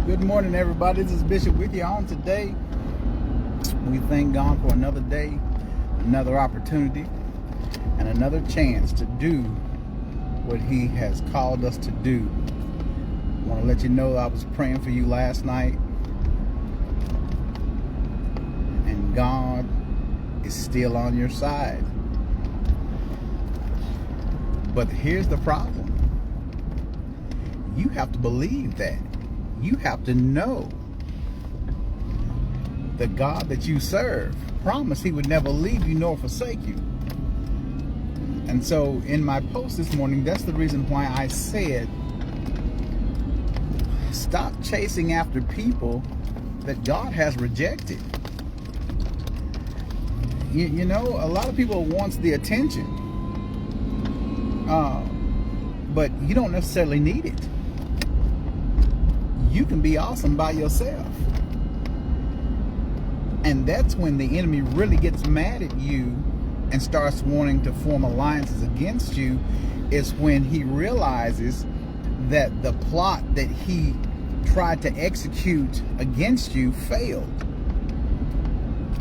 Good morning, everybody. This is Bishop with you on today. We thank God for another day, another opportunity, and another chance to do what He has called us to do. I want to let you know I was praying for you last night, and God is still on your side. But here's the problem. You have to believe that. You have to know the God that you serve promised He would never leave you nor forsake you. And so in my post this morning, that's the reason why I said, stop chasing after people that God has rejected. You know, a lot of people wants the attention, but you don't necessarily need it. You can be awesome by yourself. And that's when the enemy really gets mad at you and starts wanting to form alliances against you, is when he realizes that the plot that he tried to execute against you failed.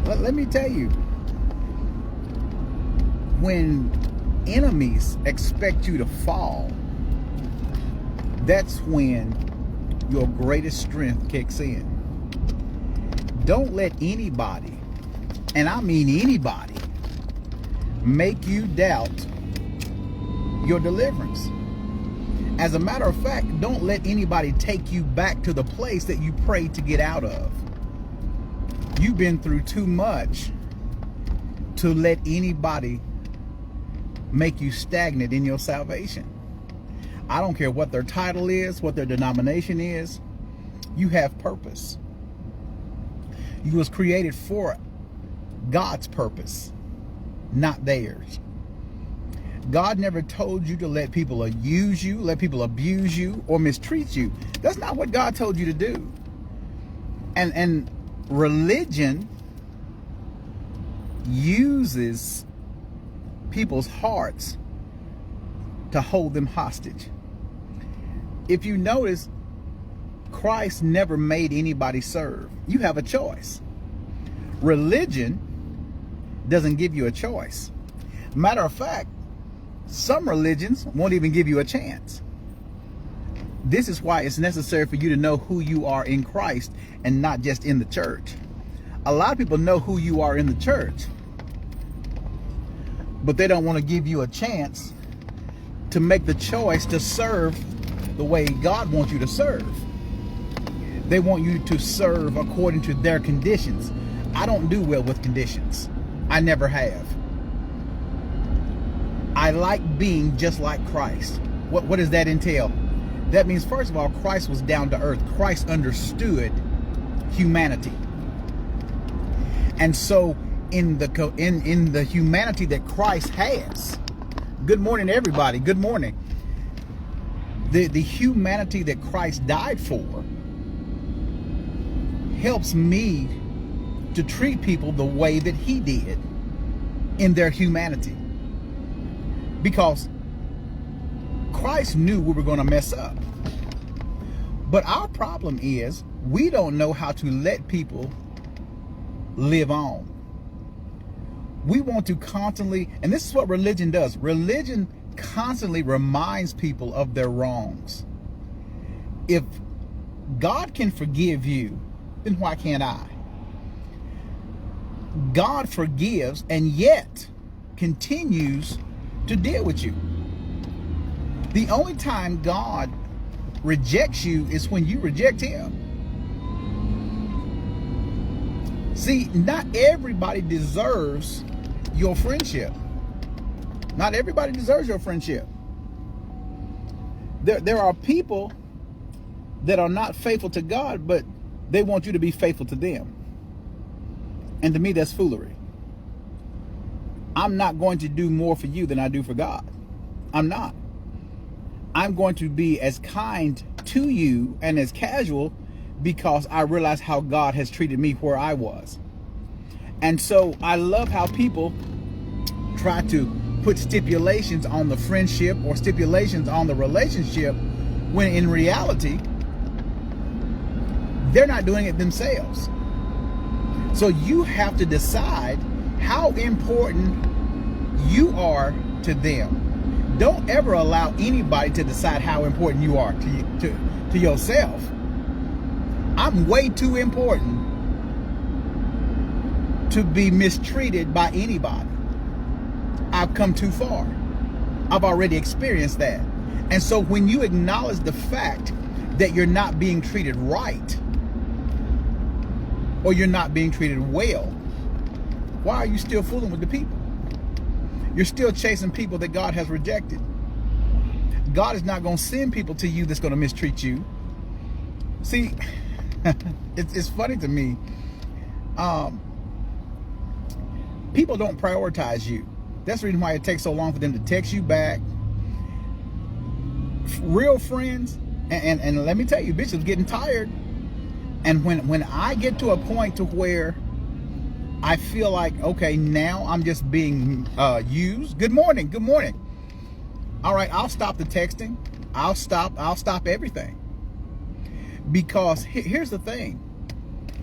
Let me tell you, when enemies expect you to fall, that's when your greatest strength kicks in. Don't let anybody, and I mean anybody, make you doubt your deliverance. As a matter of fact, don't let anybody take you back to the place that you prayed to get out of. You've been through too much to let anybody make you stagnant in your salvation. I don't care what their title is, what their denomination is. You have purpose. You was created for God's purpose, not theirs. God never told you to let people use you, let people abuse you, or mistreat you. That's not what God told you to do. And religion uses people's hearts to hold them hostage. If you notice, Christ never made anybody serve. You have a choice. Religion doesn't give you a choice. Matter of fact, some religions won't even give you a chance. This is why it's necessary for you to know who you are in Christ and not just in the church. A lot of people know who you are in the church, but they don't want to give you a chance to make the choice to serve the way God wants you to serve. They want you to serve according to their conditions. I don't do well with conditions. I never have. I like being just like Christ. What does that entail? That means, first of all, Christ was down to earth. Christ understood humanity. And so in the humanity that Christ has, good morning, everybody. Good morning. The humanity that Christ died for helps me to treat people the way that He did in their humanity. Because Christ knew we were going to mess up. But our problem is we don't know how to let people live on. We want to constantly, and this is what religion does. Religion constantly reminds people of their wrongs. If God can forgive you, then why can't I? God forgives and yet continues to deal with you. The only time God rejects you is when you reject Him. See, not everybody deserves your friendship. Not everybody deserves your friendship. There are people that are not faithful to God, but they want you to be faithful to them. And to me, that's foolery. I'm not going to do more for you than I do for God. I'm not. I'm going to be as kind to you and as casual because I realize how God has treated me where I was. And so I love how people try to put stipulations on the friendship or stipulations on the relationship, when in reality, they're not doing it themselves. So you have to decide how important you are to them. Don't ever allow anybody to decide how important you are to yourself. I'm way too important to be mistreated by anybody. I've come too far. I've already experienced that. And so when you acknowledge the fact that you're not being treated right, or you're not being treated well, why are you still fooling with the people? You're still chasing people that God has rejected. God is not going to send people to you that's going to mistreat you. See, it's funny to me. People don't prioritize you. That's the reason why it takes so long for them to text you back. Real friends, and let me tell you, Bishop's getting tired. And when I get to a point to where I feel like, okay, now I'm just being used. Good morning. Good morning. All right, I'll stop the texting. I'll stop everything. Because here's the thing.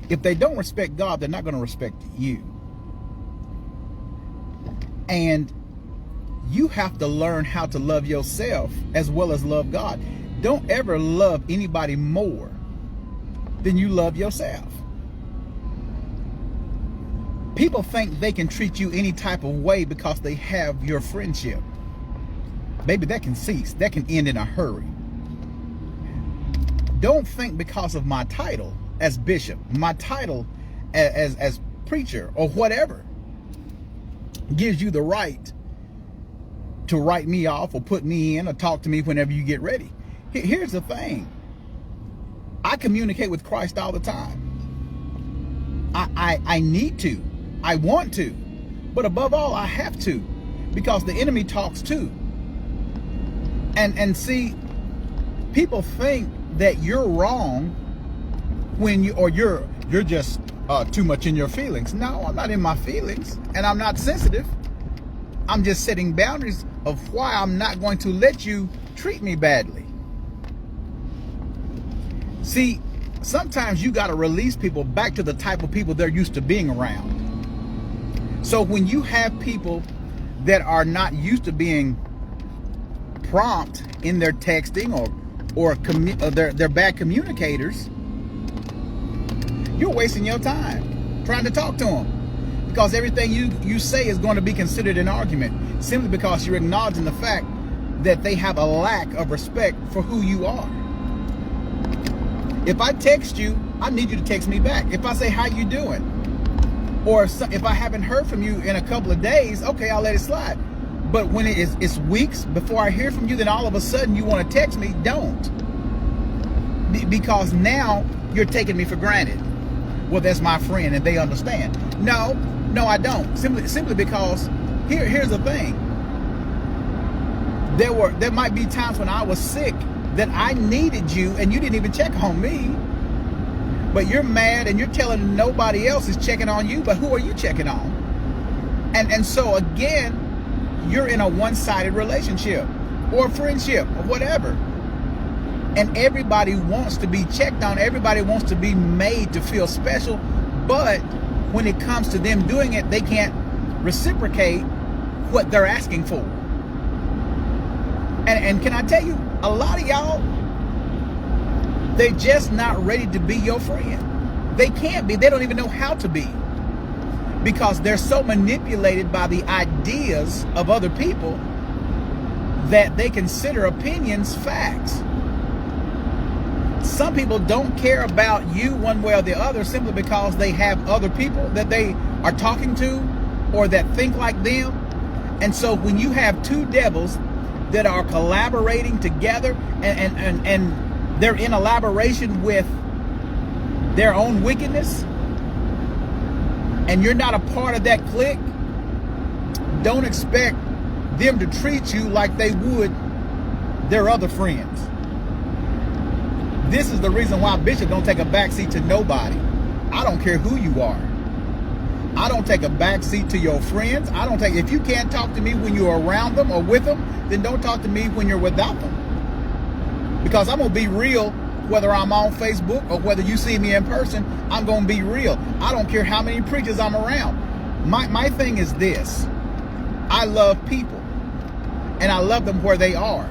If they don't respect God, they're not going to respect you. And you have to learn how to love yourself as well as love God. Don't ever love anybody more than you love yourself. People think they can treat you any type of way because they have your friendship. Baby, that can cease. That can end in a hurry. Don't think because of my title as bishop, my title as preacher or whatever, gives you the right to write me off or put me in or talk to me whenever you get ready. Here's the thing. I communicate with Christ all the time. I need to. I want to. But above all, I have to. Because the enemy talks too. And see, people think that you're wrong when you're just too much in your feelings. No, I'm not in my feelings, and I'm not sensitive. I'm just setting boundaries of why I'm not going to let you treat me badly. See, sometimes you got to release people back to the type of people they're used to being around. So when you have people that are not used to being prompt in their texting or they're bad communicators, you're wasting your time trying to talk to them, because everything you say is going to be considered an argument, simply because you're acknowledging the fact that they have a lack of respect for who you are. If I text you, I need you to text me back. If I say, how you doing? Or if I haven't heard from you in a couple of days, okay, I'll let it slide. But when it's weeks before I hear from you, then all of a sudden you want to text me, don't. Because now you're taking me for granted. Well, that's my friend and they understand. No, I don't. Simply because here's the thing. There might be times when I was sick that I needed you and you didn't even check on me. But you're mad and you're telling nobody else is checking on you, but who are you checking on? And so again, you're in a one-sided relationship or friendship or whatever. And everybody wants to be checked on. Everybody wants to be made to feel special. But when it comes to them doing it, they can't reciprocate what they're asking for. And can I tell you, a lot of y'all, they're just not ready to be your friend. They can't be. They don't even know how to be. Because they're so manipulated by the ideas of other people that they consider opinions facts. Some people don't care about you one way or the other simply because they have other people that they are talking to or that think like them. And so when you have two devils that are collaborating together and they're in elaboration with their own wickedness, and you're not a part of that clique, don't expect them to treat you like they would their other friends. This is the reason why Bishop don't take a backseat to nobody. I don't care who you are. I don't take a backseat to your friends. If you can't talk to me when you're around them or with them, then don't talk to me when you're without them. Because I'm going to be real whether I'm on Facebook or whether you see me in person, I'm going to be real. I don't care how many preachers I'm around. My thing is this. I love people, and I love them where they are.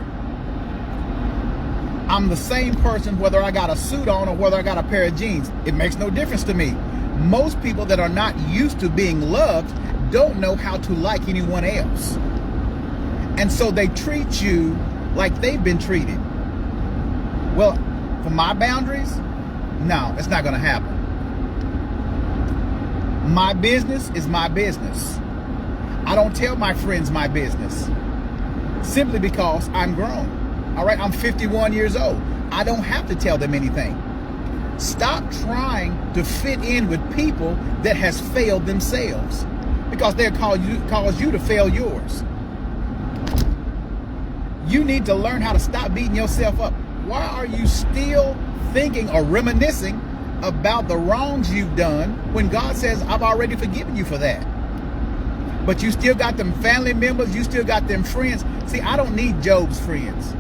I'm the same person whether I got a suit on or whether I got a pair of jeans. It makes no difference to me. Most people that are not used to being loved don't know how to like anyone else. And so they treat you like they've been treated. Well, for my boundaries, no, it's not going to happen. My business is my business. I don't tell my friends my business simply because I'm grown. All right, I'm 51 years old. I don't have to tell them anything. Stop trying to fit in with people that has failed themselves, because they'll cause you to fail yours. You need to learn how to stop beating yourself up. Why are you still thinking or reminiscing about the wrongs you've done when God says, I've already forgiven you for that? But you still got them family members, you still got them friends. See, I don't need Job's friends,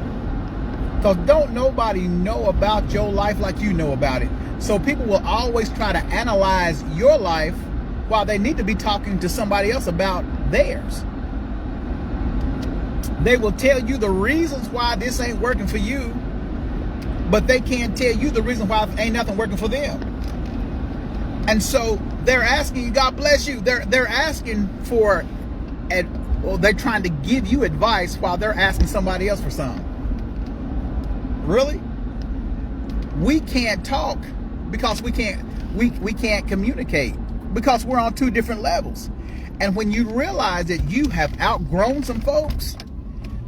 because don't nobody know about your life like you know about it. So people will always try to analyze your life while they need to be talking to somebody else about theirs. They will tell you the reasons why this ain't working for you, but they can't tell you the reason why ain't nothing working for them. And so they're asking you, God bless you. They're asking for, well, they're trying to give you advice while they're asking somebody else for some. Really? We can't talk because we can't communicate, because we're on two different levels. And when you realize that you have outgrown some folks,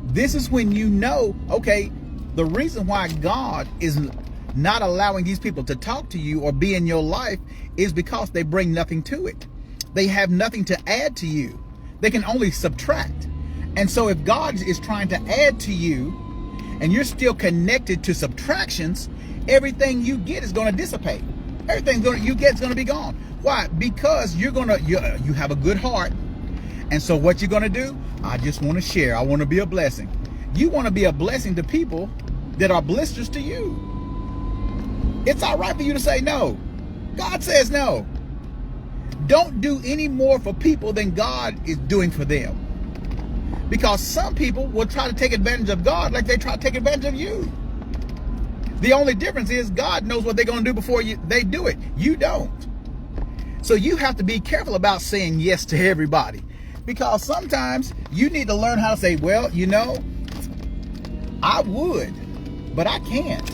this is when you know, okay, the reason why God is not allowing these people to talk to you or be in your life is because they bring nothing to it. They have nothing to add to you. They can only subtract. And so if God is trying to add to you and you're still connected to subtractions, everything you get is going to dissipate. Everything you get is going to be gone. Why? Because you have a good heart. And so what you're going to do, I just want to share. I want to be a blessing. You want to be a blessing to people that are blisters to you. It's all right for you to say no. God says no. Don't do any more for people than God is doing for them. Because some people will try to take advantage of God like they try to take advantage of you. The only difference is God knows what they're going to do before they do it. You don't. So you have to be careful about saying yes to everybody. Because sometimes you need to learn how to say, well, you know, I would, but I can't.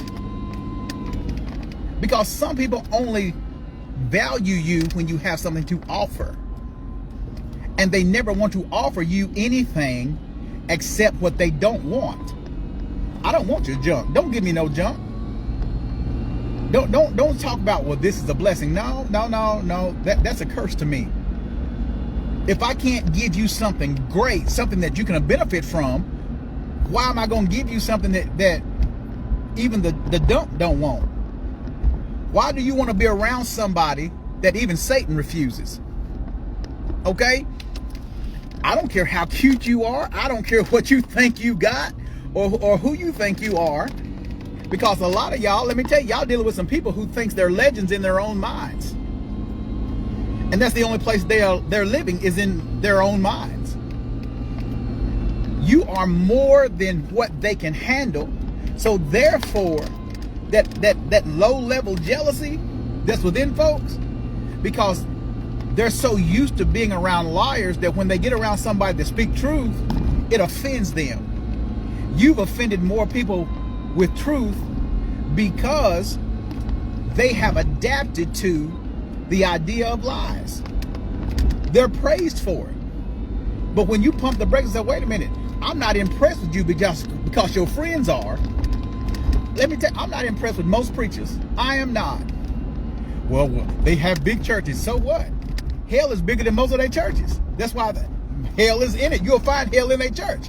Because some people only value you when you have something to offer. And they never want to offer you anything except what they don't want. I don't want your junk. Don't give me no junk. Don't talk about, well, this is a blessing. No. That's a curse to me. If I can't give you something great, something that you can benefit from, why am I going to give you something that even the dump don't want? Why do you want to be around somebody that even Satan refuses? Okay? I don't care how cute you are. I don't care what you think you got or who you think you are. Because a lot of y'all, let me tell you, y'all dealing with some people who thinks they're legends in their own minds. And that's the only place they're living, is in their own minds. You are more than what they can handle. So therefore, that low level jealousy that's within folks, because they're so used to being around liars that when they get around somebody that speak truth, it offends them. You've offended more people with truth because they have adapted to the idea of lies. They're praised for it. But when you pump the brakes and say, wait a minute, I'm not impressed with you because your friends are. Let me tell you, I'm not impressed with most preachers. I am not. Well, they have big churches. So what? Hell is bigger than most of their churches. That's why hell is in it. You'll find hell in a church.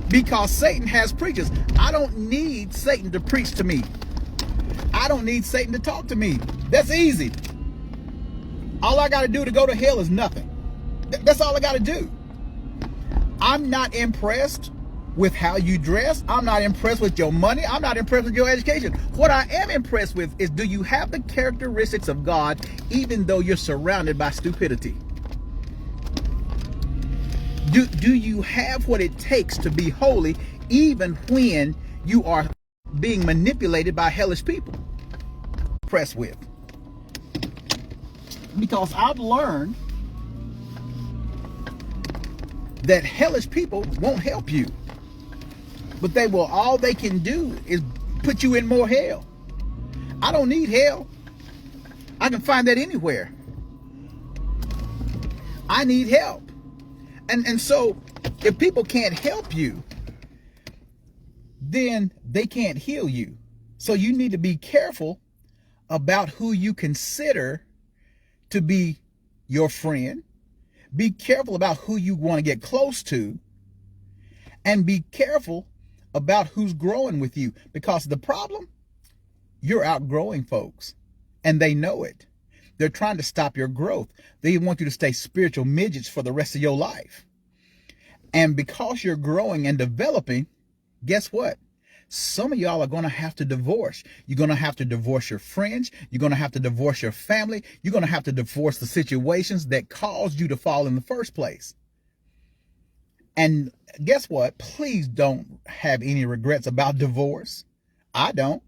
Because Satan has preachers. I don't need Satan to preach to me. I don't need Satan to talk to me. That's easy. All I got to do to go to hell is nothing. That's all I got to do. I'm not impressed with how you dress. I'm not impressed with your money. I'm not impressed with your education. What I am impressed with is, do you have the characteristics of God even though you're surrounded by stupidity? Do you have what it takes to be holy even when you are being manipulated by hellish people? Impressed with. Because I've learned that hellish people won't help you. But all they can do is put you in more hell. I don't need hell. I can find that anywhere. I need help. And so if people can't help you, then they can't heal you. So you need to be careful about who you consider to be your friend. Be careful about who you want to get close to. And be careful about who's growing with you. Because the problem, you're outgrowing folks. And they know it. They're trying to stop your growth. They want you to stay spiritual midgets for the rest of your life. And because you're growing and developing, guess what? Some of y'all are going to have to divorce. You're going to have to divorce your friends. You're going to have to divorce your family. You're going to have to divorce the situations that caused you to fall in the first place. And guess what? Please don't have any regrets about divorce. I don't.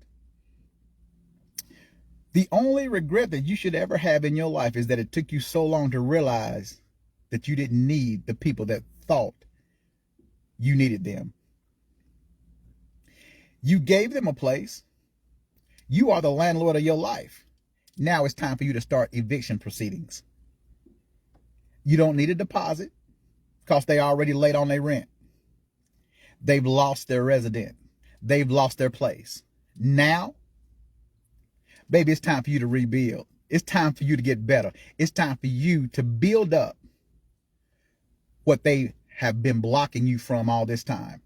The only regret that you should ever have in your life is that it took you so long to realize that you didn't need the people that thought you needed them. You gave them a place. You are the landlord of your life. Now it's time for you to start eviction proceedings. You don't need a deposit because they already late on their rent. They've lost their resident. They've lost their place. Now, baby, it's time for you to rebuild. It's time for you to get better. It's time for you to build up what they have been blocking you from all this time.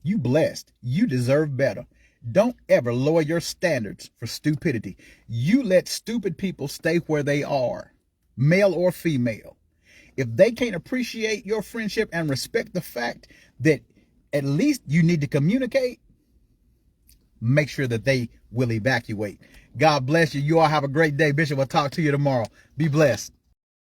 You blessed. You deserve better. Don't ever lower your standards for stupidity. You let stupid people stay where they are, male or female. If they can't appreciate your friendship and respect the fact that at least you need to communicate, make sure that they will evacuate. God bless you. You all have a great day. Bishop will talk to you tomorrow. Be blessed.